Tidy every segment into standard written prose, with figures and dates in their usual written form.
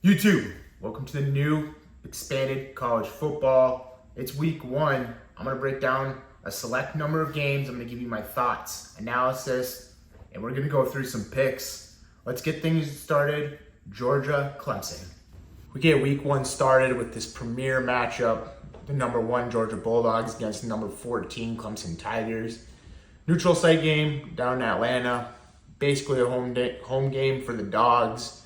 YouTube, welcome to the new expanded college football. It's week one. I'm going to break down a select number of games. I'm going to give you my thoughts, analysis, and we're going to go through some picks. Let's get things started. Georgia, Clemson. We get week one started with this premier matchup, the number 1 Georgia Bulldogs against the number 14 Clemson Tigers. Neutral site game down in Atlanta. Basically a home game for the Dogs.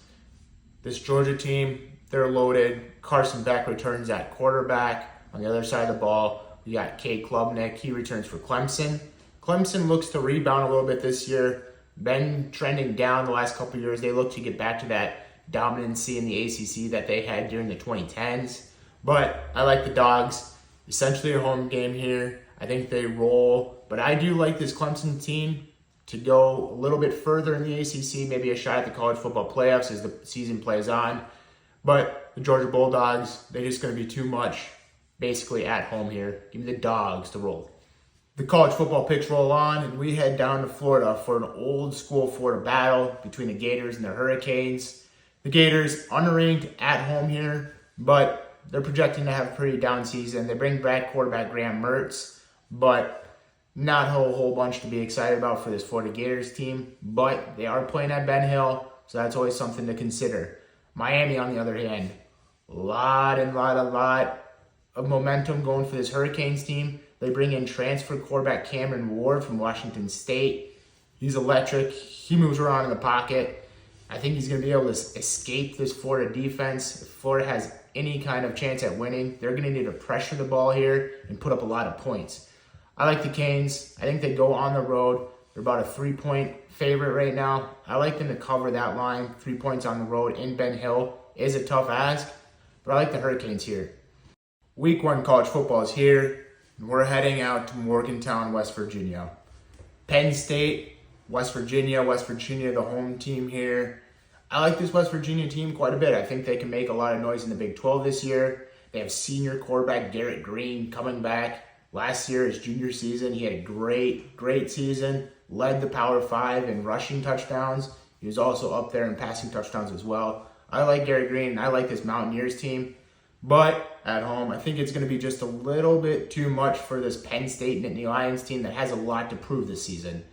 This Georgia team, they're loaded. Carson Beck returns at quarterback. On the other side of the ball, we got Cade Klubnik. He returns for Clemson. Clemson looks to rebound a little bit this year. Been trending down the last couple of years. They look to get back to that dominancy in the ACC that they had during the 2010s. But I like the Dogs. Essentially a home game here. I think they roll. But I do like this Clemson team to go a little bit further in the ACC, maybe a shot at the college football playoffs as the season plays on. But the Georgia Bulldogs, they're just going to be too much basically at home here. Give me the Dogs to roll. The college football picks roll on, and we head down to Florida for an old school Florida battle between the Gators and the Hurricanes. The Gators, unranked at home here, but they're projecting to have a pretty down season. They bring back quarterback Graham Mertz, but not a whole bunch to be excited about for this Florida Gators team, but they are playing at Ben Hill, so that's always something to consider. Miami, on the other hand, a lot of momentum going for this Hurricanes team. They bring in transfer quarterback Cameron Ward from Washington State. He's electric. He moves around in the pocket. I think he's going to be able to escape this Florida defense. If Florida has any kind of chance at winning, they're going to need to pressure the ball here and put up a lot of points. I like the Canes. I think they go on the road. They're about a 3-point favorite right now. I like them to cover that line. 3 points on the road in Ben Hill is a tough ask, but I like the Hurricanes here. Week 1 college football is here, and we're heading out to Morgantown, West Virginia. Penn State, West Virginia, the home team here. I like this West Virginia team quite a bit. I think they can make a lot of noise in the Big 12 this year. They have senior quarterback Garrett Green coming back. Last year, his junior season, he had a great season. Led the Power 5 in rushing touchdowns. He was also up there in passing touchdowns as well. I like Garrett Green, and I like this Mountaineers team. But at home, I think it's going to be just a little bit too much for this Penn State Nittany Lions team that has a lot to prove this season.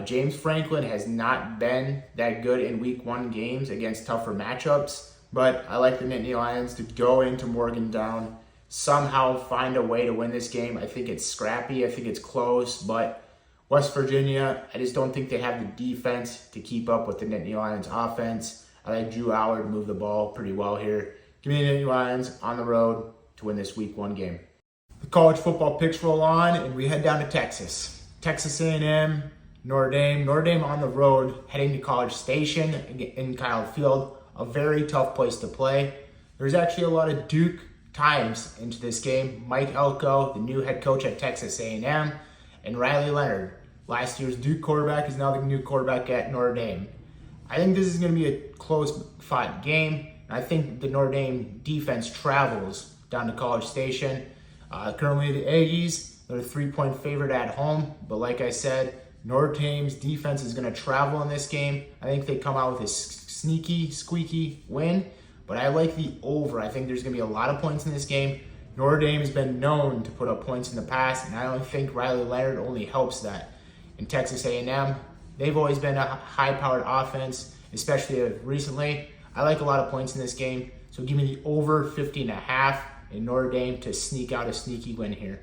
James Franklin has not been that good in Week 1 games against tougher matchups. But I like the Nittany Lions to go into Morgantown, somehow find a way to win this game. I think it's scrappy. I think it's close. But West Virginia, I just don't think they have the defense to keep up with the Nittany Lions offense. I like Drew Aller to move the ball pretty well here. Give me the Nittany Lions on the road to win this Week 1 game. The college football picks roll on, and we head down to Texas. Texas A&M, Notre Dame. Notre Dame on the road, heading to College Station in Kyle Field. A very tough place to play. There's actually a lot of Duke times into this game. Mike Elko, the new head coach at Texas A&M, and Riley Leonard, last year's Duke quarterback, is now the new quarterback at Notre Dame. I think this is going to be a close-fought game. I think the Notre Dame defense travels down to College Station. Currently, the Aggies, they're a 3-point favorite at home, but like I said, Notre Dame's defense is going to travel in this game. I think they come out with a sneaky, squeaky win. But I like the over. I think there's going to be a lot of points in this game. Notre Dame has been known to put up points in the past, and I don't think Riley Leonard only helps that. In Texas A&M, they've always been a high-powered offense, especially recently. I like a lot of points in this game, so give me the over 50.5 in Notre Dame to sneak out a sneaky win here.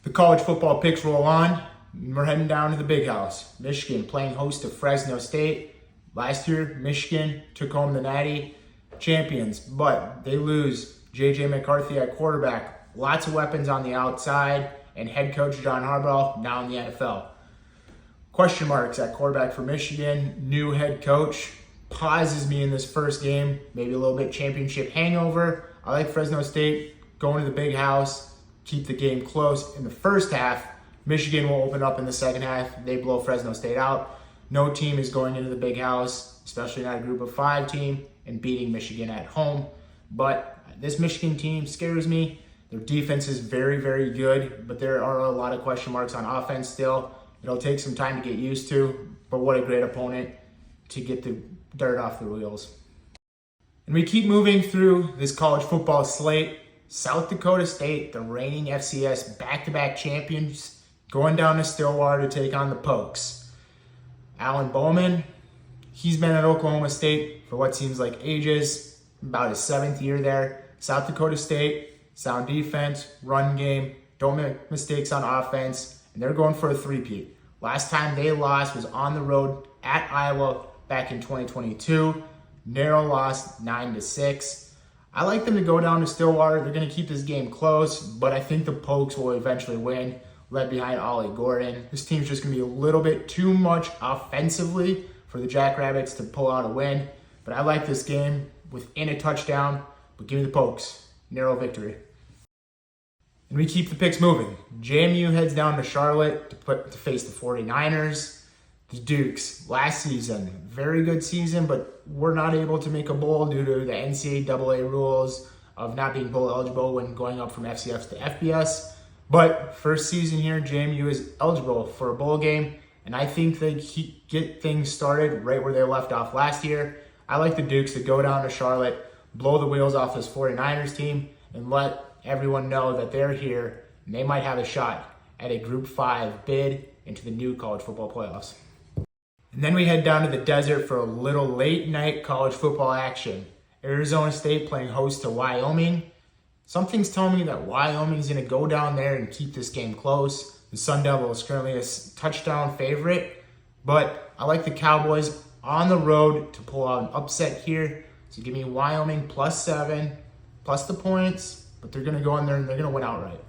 The college football picks roll on. We're heading down to the Big House. Michigan playing host to Fresno State. Last year, Michigan took home the Natty champions, but they lose J.J. McCarthy at quarterback. Lots of weapons on the outside, and head coach John Harbaugh now in the NFL. Question marks at quarterback for Michigan. New head coach pauses me in this first game. Maybe a little bit championship hangover. I like Fresno State going to the Big House. Keep the game close in the first half. Michigan will open up in the second half. They blow Fresno State out. No team is going into the Big House, especially not a group of 5 team, and beating Michigan at home. But this Michigan team scares me. Their defense is very good, but there are a lot of question marks on offense still. It'll take some time to get used to, but what a great opponent to get the dirt off the wheels. And we keep moving through this college football slate. South Dakota State, the reigning FCS back-to-back champions, going down to Stillwater to take on the Pokes. Alan Bowman, he's been at Oklahoma State for what seems like ages, about his 7th year there. South Dakota State, sound defense, run game, don't make mistakes on offense, and they're going for a three-peat. Last time they lost was on the road at Iowa back in 2022. Narrow loss, 9-6. I like them to go down to Stillwater. They're going to keep this game close, but I think the Pokes will eventually win, led behind Ollie Gordon. This team's just going to be a little bit too much offensively for the Jackrabbits to pull out a win, but I like this game within a touchdown, but give me the Pokes. Narrow victory. And we keep the picks moving. JMU heads down to Charlotte to face the 49ers. The Dukes, last season, very good season, but were not able to make a bowl due to the NCAA rules of not being bowl eligible when going up from FCS to FBS. But first season here, JMU is eligible for a bowl game, and I think they get things started right where they left off last year. I like the Dukes to go down to Charlotte, blow the wheels off this 49ers team, and let everyone know that they're here and they might have a shot at a Group 5 bid into the new college football playoffs. And then we head down to the desert for a little late night college football action. Arizona State playing host to Wyoming. Something's telling me that Wyoming's going to go down there and keep this game close. The Sun Devil is currently a touchdown favorite, but I like the Cowboys on the road to pull out an upset here. So give me Wyoming +7, plus the points, but they're going to go in there and they're going to win outright.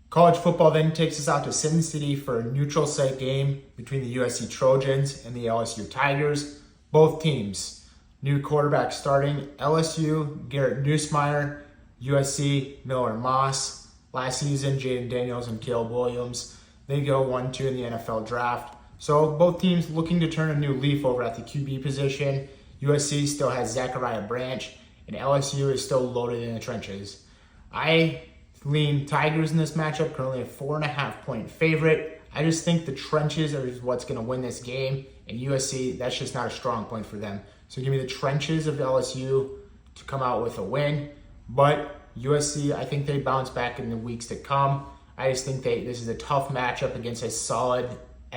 College football then takes us out to Sin City for a neutral site game between the USC Trojans and the LSU Tigers. Both teams, new quarterback starting, LSU, Garrett Nussmeier, USC, Miller Moss. Last season, Jaden Daniels and Caleb Williams. They go 1-2 in the NFL draft. So both teams looking to turn a new leaf over at the QB position. USC still has Zachariah Branch, and LSU is still loaded in the trenches. I lean Tigers in this matchup, currently a 4.5-point favorite. I just think the trenches are what's going to win this game, and USC, that's just not a strong point for them. So give me the trenches of LSU to come out with a win, but USC, I think they bounce back in the weeks to come. I just think this is a tough matchup against a solid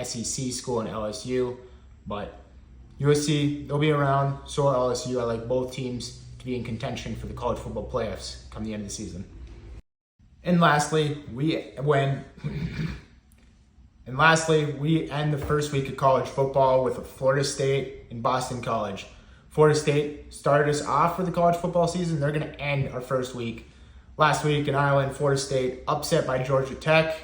SEC school in LSU, but USC, they'll be around, so will LSU. I like both teams to be in contention for the college football playoffs come the end of the season. And lastly, we end the first week of college football with Florida State and Boston College. Florida State started us off for the college football season. They're going to end our first week. Last week in Ireland, Florida State upset by Georgia Tech.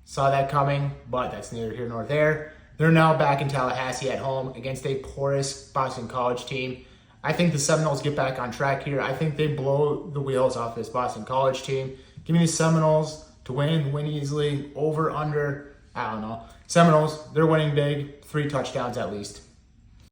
Saw that coming, but that's neither here nor there. They're now back in Tallahassee at home against a porous Boston College team. I think the Seminoles get back on track here. I think they blow the wheels off this Boston College team. Give me the Seminoles to win easily, over, under, I don't know. Seminoles, they're winning big, 3 touchdowns at least.